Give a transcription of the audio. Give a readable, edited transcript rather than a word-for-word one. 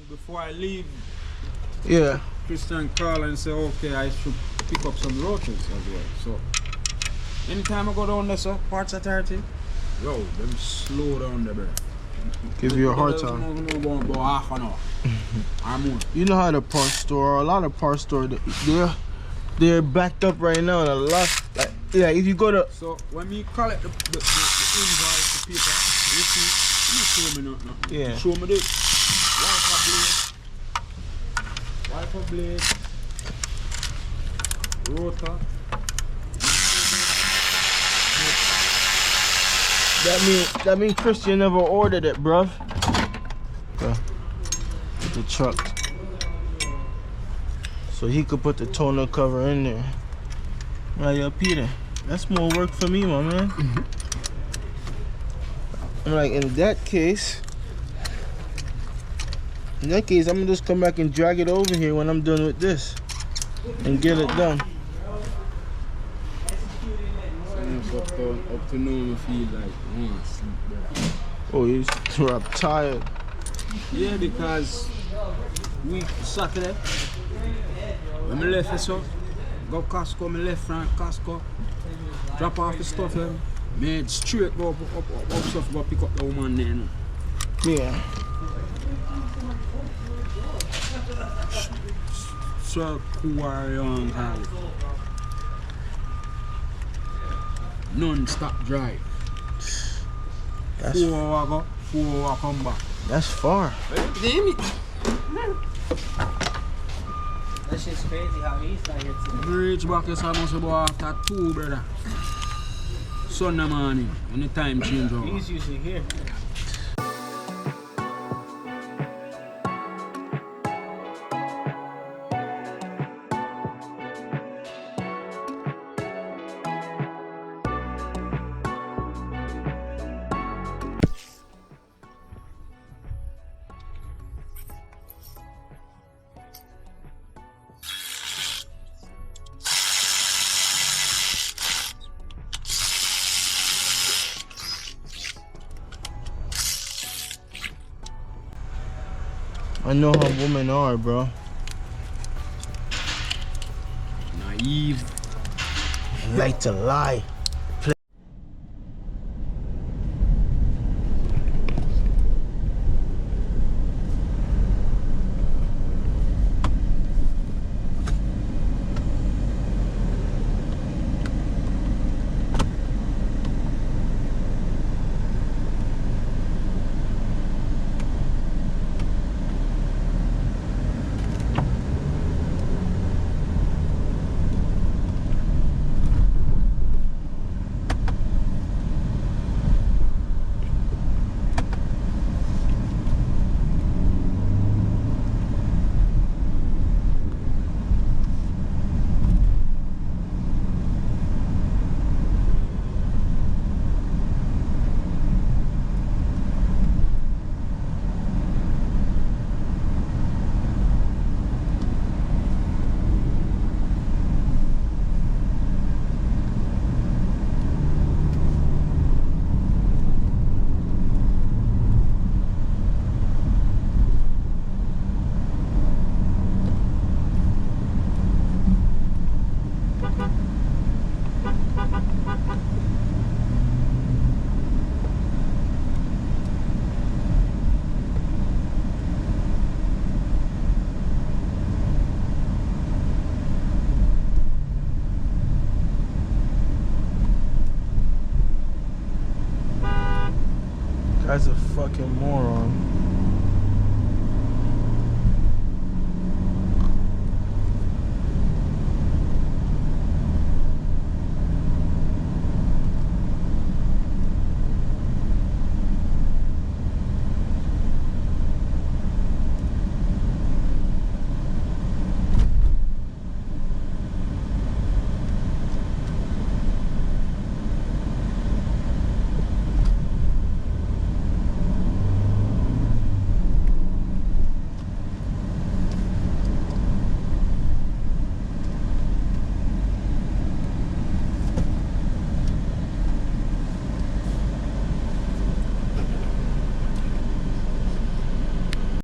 before I leave, Yeah. Christian call and say, okay, I should pick up some rotors as well. So, anytime I go down there, so parts authority, yo, them slow down there, bro. Give you a hard time. About half an hour or more. You know how the parts store, a lot of parts store, they're backed up right now, and a lot. Like, yeah, if you go to. So when we collect the invoice, the paper, you show me nothing. Yeah. Show me this. Wiper blade. Rotor. That mean Christian never ordered it, bruv. Okay. With the truck. So he could put the tonneau cover in there. Right, yo, Peter, that's more work for me, my man. I'm like, in that case, I'm gonna just come back and drag it over here when I'm done with this and get it done. Up to now, I feel like I want to sleep, bro. Oh, I'm tired. Yeah, because week Saturday, when I left it, so go Costco, I left from Costco, drop off the stuff here, made straight go up stuff, go pick up the woman then. Yeah. So cool young guy. Non-stop drive. That's 4 hours go, 4 hours come back. That's far. Damn it. That shit's crazy how he's not here today. Reach back is almost about after 2, brother. Sunday morning, when the time change over. He's usually here. I know how women are, bro. Naive. They like to lie.